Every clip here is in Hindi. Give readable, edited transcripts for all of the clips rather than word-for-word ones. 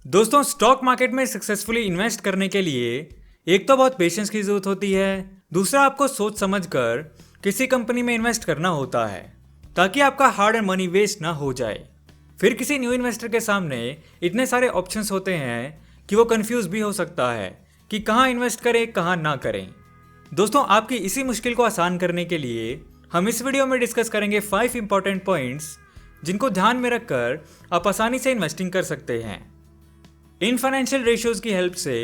दोस्तों, स्टॉक मार्केट में सक्सेसफुली इन्वेस्ट करने के लिए एक तो बहुत पेशेंस की ज़रूरत होती है, दूसरा आपको सोच समझकर किसी कंपनी में इन्वेस्ट करना होता है ताकि आपका हार्ड एंड मनी वेस्ट ना हो जाए। फिर किसी न्यू इन्वेस्टर के सामने इतने सारे ऑप्शंस होते हैं कि वो कंफ्यूज भी हो सकता है कि कहाँ इन्वेस्ट करें कहाँ ना करें। दोस्तों, आपकी इसी मुश्किल को आसान करने के लिए हम इस वीडियो में डिस्कस करेंगे 5 इंपॉर्टेंट पॉइंट्स जिनको ध्यान में रखकर आप आसानी से इन्वेस्टिंग कर सकते हैं। इन फाइनेंशियल रेशियोज की हेल्प से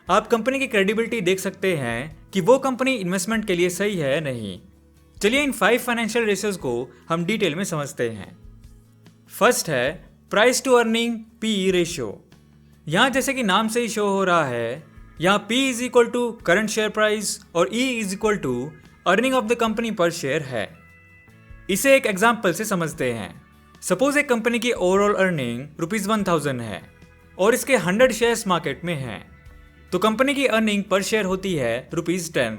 आप कंपनी की क्रेडिबिलिटी देख सकते हैं कि वो कंपनी इन्वेस्टमेंट के लिए सही है या नहीं। चलिए इन 5 फाइनेंशियल रेशियोज को हम डिटेल में समझते हैं। फर्स्ट है price to earning PE ratio. यहाँ जैसे कि नाम से ही शो हो रहा है, यहाँ P is equal to current share price और E is equal to earning of the company per share है। इसे एक एग्जाम्पल से समझते हैं। सपोज एक कंपनी की ओवरऑल अर्निंग ₹1000 है और इसके 100 शेयर्स मार्केट में हैं, तो कंपनी की अर्निंग पर शेयर होती है ₹10।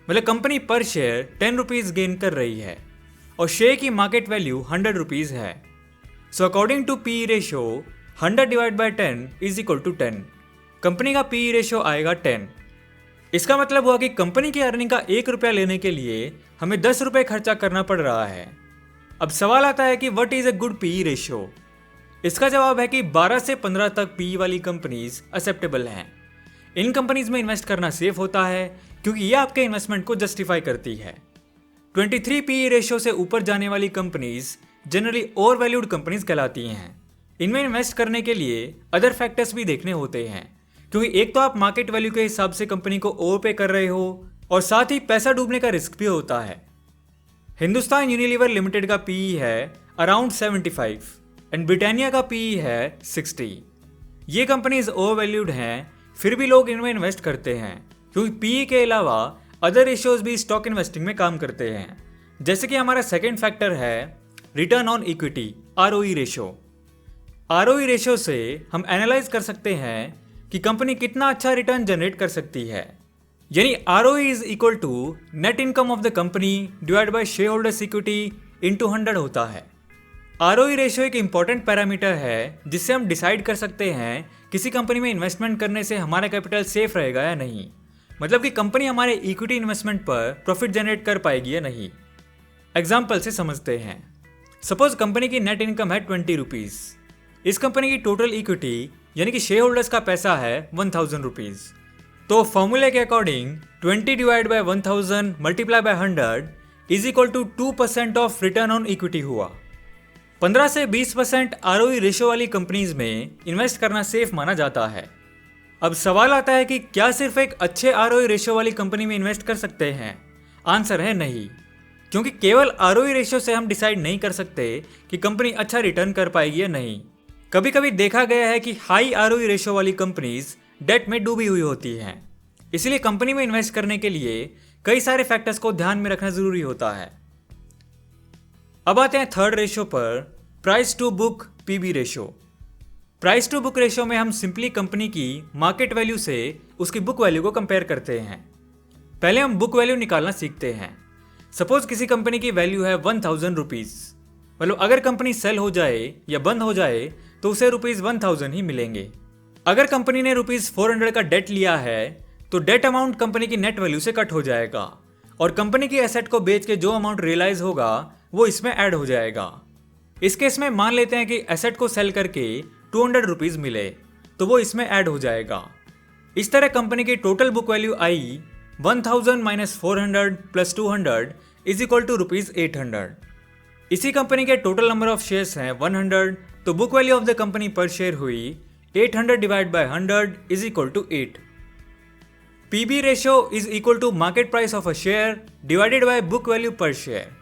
मतलब कंपनी पर शेयर ₹10 गेन कर रही है और शेयर की मार्केट वैल्यू ₹100 है। So according to P ratio 100 divide by 10 is equal to 10। Company का पी रेशियो आएगा 10। इसका मतलब हुआ कि कंपनी की अर्निंग का ₹1 लेने के लिए हमें ₹10 खर्चा करना पड़ रहा है। अब सवाल आता है कि what is a good P ratio. इसका जवाब है कि 12 से 15 तक पी वाली कंपनीज एक्सेप्टेबल हैं। इन कंपनीज में इन्वेस्ट करना सेफ होता है क्योंकि ये आपके इन्वेस्टमेंट को जस्टिफाई करती है। 23 पी रेशियो से ऊपर जाने वाली companies generally over valued companies कहलाती हैं। इनमें इन्वेस्ट करने के लिए अदर फैक्टर्स भी देखने होते हैं, क्योंकि एक तो आप मार्केट वैल्यू के हिसाब से कंपनी को ओवर पे कर रहे हो और साथ ही पैसा डूबने का रिस्क भी होता है। हिंदुस्तान यूनिलीवर लिमिटेड का पीई है अराउंड 75 एंड ब्रिटानिया का पीई है 60। ये कंपनीज ओवर वैल्यूड हैं, फिर भी लोग इनमें इन्वेस्ट करते हैं क्योंकि पीई के अलावा अदर रेशियोज भी स्टॉक इन्वेस्टिंग में काम करते हैं। जैसे कि हमारा सेकंड फैक्टर है return on equity ROE ratio. ROE ratio से हम एनालाइज कर सकते हैं कि कंपनी कितना अच्छा रिटर्न जनरेट कर सकती है। यानी ROE is equal to net income of the company divide by shareholders equity into 100 होता है। आरओई रेशियो एक इंपॉर्टेंट पैरामीटर है जिससे हम डिसाइड कर सकते हैं किसी कंपनी में इन्वेस्टमेंट करने से हमारा कैपिटल सेफ रहेगा या नहीं। मतलब कि कंपनी हमारे इक्विटी इन्वेस्टमेंट पर प्रॉफिट जनरेट कर पाएगी या नहीं। एग्जाम्पल से समझते हैं। सपोज कंपनी की नेट इनकम है ₹20। इस कंपनी की टोटल इक्विटी यानी कि शेयर होल्डर्स का पैसा है ₹1000। तो फॉर्मूले के according 20 divide by 1000 multiply by 100 is equal to 2% of return on equity हुआ। 15 से 20% आरओई रेशियो वाली कंपनीज में इन्वेस्ट करना सेफ माना जाता है। अब सवाल आता है कि क्या सिर्फ एक अच्छे आरओई रेशियो वाली कंपनी में इन्वेस्ट कर सकते हैं? आंसर है नहीं, क्योंकि केवल आरओई रेशियो से हम डिसाइड नहीं कर सकते कि कंपनी अच्छा रिटर्न कर पाएगी या नहीं। कभी कभी देखा गया है कि हाई आरओई रेशियो वाली कंपनीज डेट में डूबी हुई होती हैं। इसलिए कंपनी में इन्वेस्ट करने के लिए कई सारे फैक्टर्स को ध्यान में रखना जरूरी होता है। अब आते हैं थर्ड रेशियो पर, price to book PB ratio. Price to book ratio में हम सिंपली कंपनी की मार्केट वैल्यू से उसकी बुक वैल्यू को कंपेयर करते हैं। पहले हम बुक वैल्यू निकालना सीखते हैं। सपोज किसी कंपनी की वैल्यू है ₹1000। मतलब अगर कंपनी सेल हो जाए या बंद हो जाए तो उसे ₹1000 ही मिलेंगे। अगर कंपनी ने ₹400 का डेट लिया है तो डेट अमाउंट कंपनी की नेट वैल्यू से कट हो जाएगा और कंपनी की एसेट को बेच के जो अमाउंट रियलाइज होगा वो इसमें ऐड हो जाएगा। इस केस में मान लेते हैं कि एसेट को सेल करके ₹200 मिले तो वो इसमें ऐड हो जाएगा। इस तरह कंपनी की टोटल बुक वैल्यू आई 1000 minus 400 plus 200 is equal to ₹800। इसी कंपनी के टोटल नंबर ऑफ शेयर्स हैं 100, तो book value of the company per share हुई 800 divide by 100 is equal to 8। PB ratio is equal to market price of a share divided by book value per share.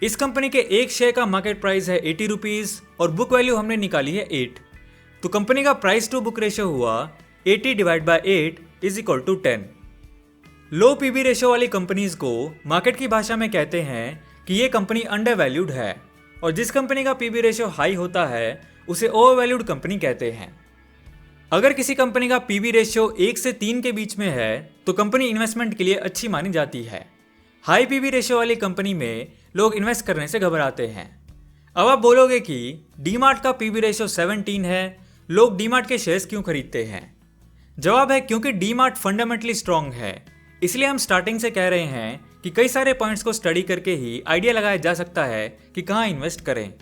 इस कंपनी के एक शेयर का मार्केट प्राइस है ₹80 और बुक वैल्यू हमने निकाली है 8, तो कंपनी का प्राइस टू बुक रेशियो हुआ 80 divide by 8 is equal to 10। Low PB ratio वाली कंपनीज को मार्केट की भाषा में कहते हैं कि ये कंपनी अंडर वैल्यूड है, और जिस कंपनी का पीबी रेशियो हाई होता है उसे ओवर वैल्यूड कंपनी कहते हैं। अगर किसी कंपनी का पीबी रेशियो 1 से 3 के बीच में है तो कंपनी इन्वेस्टमेंट के लिए अच्छी मानी जाती है। हाई पीबी रेशियो वाली कंपनी में लोग इन्वेस्ट करने से घबराते हैं। अब आप बोलोगे कि डीमार्ट का पीबी रेशियो 17 है लोग डीमार्ट के शेयर्स क्यों खरीदते हैं? जवाब है क्योंकि डीमार्ट फंडामेंटली स्ट्रांग है। इसलिए हम स्टार्टिंग से कह रहे हैं कि कई सारे पॉइंट्स को स्टडी करके ही आइडिया लगाया जा सकता है कि कहाँ इन्वेस्ट करें।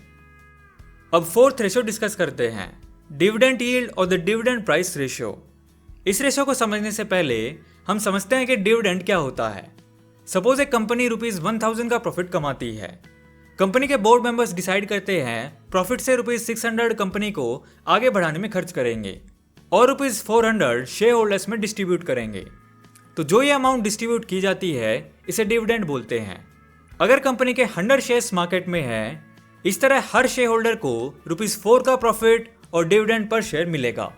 अब फोर्थ रेशो डिस्कस करते हैं, डिविडेंड यील्ड और द डिविडेंड प्राइस रेशियो। इस रेशो को समझने से पहले हम समझते हैं कि डिविडेंड क्या होता है। सपोज एक कंपनी ₹1000 का प्रॉफिट कमाती है। कंपनी के बोर्ड मेंबर्स डिसाइड करते हैं प्रॉफिट से ₹600 कंपनी को आगे बढ़ाने में खर्च करेंगे और ₹400 शेयर होल्डर्स में डिस्ट्रीब्यूट करेंगे। तो जो ये अमाउंट डिस्ट्रीब्यूट की जाती है इसे डिविडेंड बोलते हैं। अगर कंपनी के 100 शेयर्स मार्केट में है, इस तरह हर शेयर होल्डर को ₹4 का प्रॉफिट और डिविडेंड पर शेयर मिलेगा।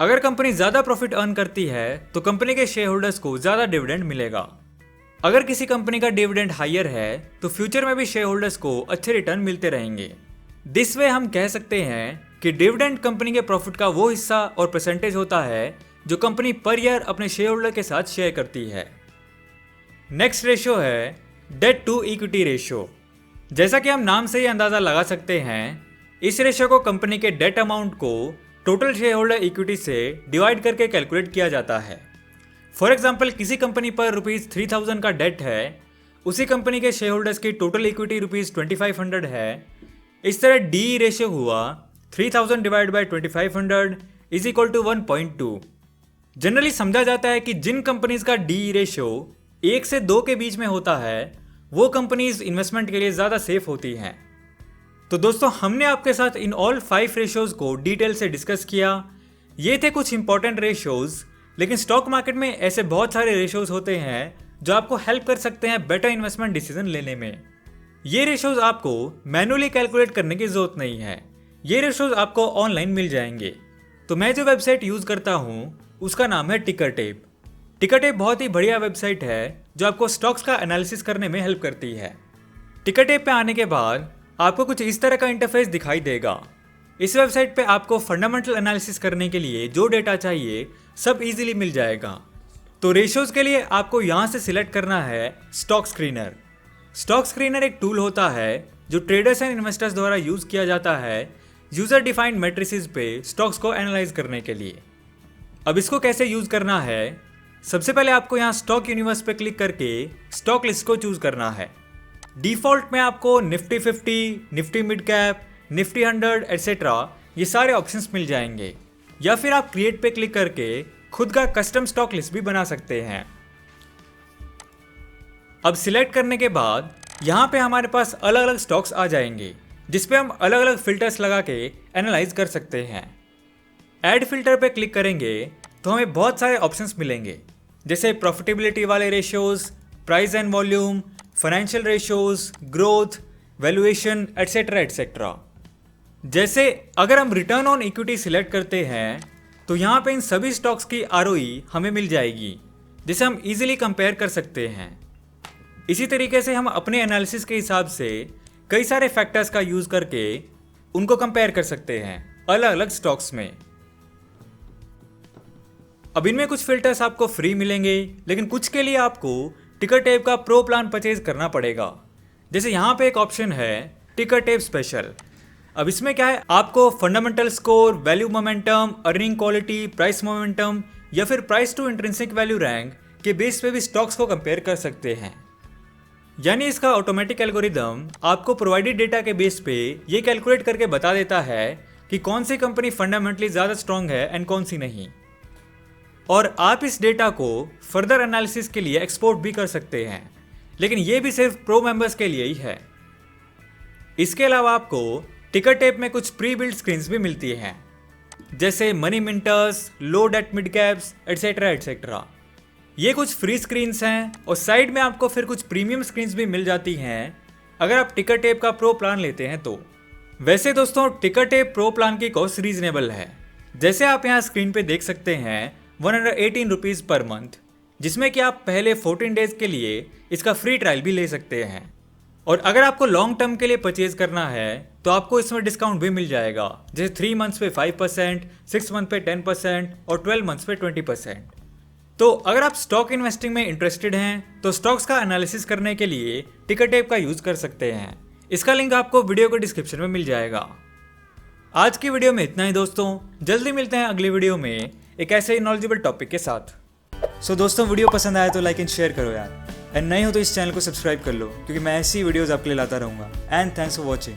अगर कंपनी ज्यादा प्रॉफिट अर्न करती है तो कंपनी के शेयर होल्डर्स को ज्यादा डिविडेंड मिलेगा। अगर किसी कंपनी का डिविडेंड हायर है तो फ्यूचर में भी शेयर होल्डर्स को अच्छे रिटर्न मिलते रहेंगे। दिस वे हम कह सकते हैं कि डिविडेंड कंपनी के प्रॉफिट का वो हिस्सा और परसेंटेज होता है जो कंपनी पर ईयर अपने शेयर होल्डर के साथ शेयर करती है। नेक्स्ट रेशियो है डेट टू इक्विटी रेशियो। जैसा कि हम नाम से ही अंदाजा लगा सकते हैं, इस रेशियो को कंपनी के डेट अमाउंट को टोटल शेयर होल्डर इक्विटी से डिवाइड करके कैलकुलेट किया जाता है। फॉर एग्जाम्पल, किसी कंपनी पर ₹3000 का डेट है, उसी कंपनी के शेयर होल्डर्स की टोटल इक्विटी ₹2500 है। इस तरह डी रेशियो हुआ 3000 divide by 2500 is equal to 1.2। Generally समझा जाता है कि जिन कंपनीज का डी रेशियो 1 से 2 के बीच में होता है वो कंपनीज इन्वेस्टमेंट के लिए ज़्यादा सेफ होती हैं। तो दोस्तों, हमने आपके साथ इन ऑल 5 रेशियोज को डिटेल से डिस्कस किया। ये थे कुछ इंपॉर्टेंट रेशियोज, लेकिन स्टॉक मार्केट में ऐसे बहुत सारे रेशियोज होते हैं जो आपको हेल्प कर सकते हैं बेटर इन्वेस्टमेंट डिसीजन लेने में। ये रेशियोज आपको मैनुअली कैलकुलेट करने की जरूरत नहीं है, ये रेशियोज आपको ऑनलाइन मिल जाएंगे। तो मैं जो वेबसाइट यूज़ करता हूँ उसका नाम है टिकरटेप। टिकरटेप बहुत ही बढ़िया वेबसाइट है जो आपको स्टॉक्स का एनालिसिस करने में हेल्प करती है। टिकरटेप पे आने के बाद आपको कुछ इस तरह का इंटरफेस दिखाई देगा। इस वेबसाइट पे आपको फंडामेंटल एनालिसिस करने के लिए जो डेटा चाहिए सब इजीली मिल जाएगा। तो रेशियोज के लिए आपको यहाँ से सिलेक्ट करना है स्टॉक स्क्रीनर। स्टॉक स्क्रीनर एक टूल होता है जो ट्रेडर्स एंड इन्वेस्टर्स द्वारा यूज किया जाता है यूजर डिफाइंड मैट्रिसेस पे स्टॉक्स को एनालाइज करने के लिए। अब इसको कैसे यूज करना है, सबसे पहले आपको यहाँ स्टॉक यूनिवर्स पे क्लिक करके स्टॉक लिस्ट को चूज करना है। डिफॉल्ट में आपको Nifty 50, Nifty mid cap, Nifty 100 etcetera ये सारे ऑप्शंस मिल जाएंगे, या फिर आप क्रिएट पे क्लिक करके खुद का कस्टम स्टॉक लिस्ट भी बना सकते हैं। अब सिलेक्ट करने के बाद यहाँ पे हमारे पास अलग अलग स्टॉक्स आ जाएंगे जिसपे हम अलग अलग फिल्टर्स लगा के एनालाइज कर सकते हैं। ऐड फिल्टर पे क्लिक करेंगे तो हमें बहुत सारे ऑप्शंस मिलेंगे, जैसे प्रॉफिटेबिलिटी वाले ratios, price and volume, financial ratios, growth, valuation etcetera etcetera. जैसे अगर हम रिटर्न ऑन इक्विटी सिलेक्ट करते हैं तो यहाँ पे इन सभी स्टॉक्स की आरओई हमें मिल जाएगी, जिसे हम इजीली कंपेयर कर सकते हैं। इसी तरीके से हम अपने एनालिसिस के हिसाब से कई सारे फैक्टर्स का यूज करके उनको कंपेयर कर सकते हैं अलग अलग स्टॉक्स में। अब इनमें कुछ फिल्टर्स आपको फ्री मिलेंगे, लेकिन कुछ के लिए आपको टिकरटेप का प्रो प्लान परचेज करना पड़ेगा। जैसे यहाँ पे एक ऑप्शन है टिकरटेप स्पेशल। अब इसमें क्या है, आपको fundamental score, value momentum, earning quality, price momentum या फिर price to intrinsic value rank के बेस पे भी स्टॉक्स को कंपेयर कर सकते हैं। यानी इसका ऑटोमेटिक एल्गोरिदम आपको प्रोवाइडेड डेटा के बेस पे ये कैलकुलेट करके बता देता है कि कौन सी कंपनी फंडामेंटली ज़्यादा स्ट्रांग है एंड कौन सी नहीं। और आप इस डेटा को फर्दर एनालिसिस के लिए एक्सपोर्ट भी कर सकते हैं, लेकिन ये भी सिर्फ प्रो मेंबर्स के लिए ही है। इसके अलावा आपको टिकरटेप में कुछ प्री बिल्ड स्क्रीन्स भी मिलती हैं, जैसे money minters, load at mid caps etcetera etcetera. ये कुछ फ्री स्क्रीन्स हैं और साइड में आपको फिर कुछ प्रीमियम स्क्रीन्स भी मिल जाती हैं अगर आप टिकरटेप का प्रो प्लान लेते हैं तो। वैसे दोस्तों, टिकरटेप प्रो प्लान की कॉस्ट रीजनेबल है। जैसे आप यहाँ स्क्रीन पे देख सकते हैं 118 रुपीज़ पर मंथ, जिसमें कि आप पहले 14 डेज के लिए इसका फ्री ट्रायल भी ले सकते हैं। और अगर आपको लॉन्ग टर्म के लिए परचेज करना है तो आपको इसमें डिस्काउंट भी मिल जाएगा, जैसे 3 मंथ्स पे 5%, 6 मंथ पे 10% और 12 मंथ्स पे 20%। तो अगर आप स्टॉक इन्वेस्टिंग में इंटरेस्टेड हैं तो स्टॉक्स का एनालिसिस करने के लिए टिकरटेप का यूज कर सकते हैं। इसका लिंक आपको वीडियो के डिस्क्रिप्शन में मिल जाएगा। आज की वीडियो में इतना ही दोस्तों, जल्दी मिलते हैं अगली वीडियो में एक ऐसे ही नॉलेजेबल टॉपिक के साथ। सो दोस्तों, वीडियो पसंद आया तो लाइक एंड शेयर करो यार, एंड नहीं हो तो इस चैनल को सब्सक्राइब कर लो क्योंकि मैं ऐसी वीडियोस आपके लिए लाता रहूँगा। And thanks for watching.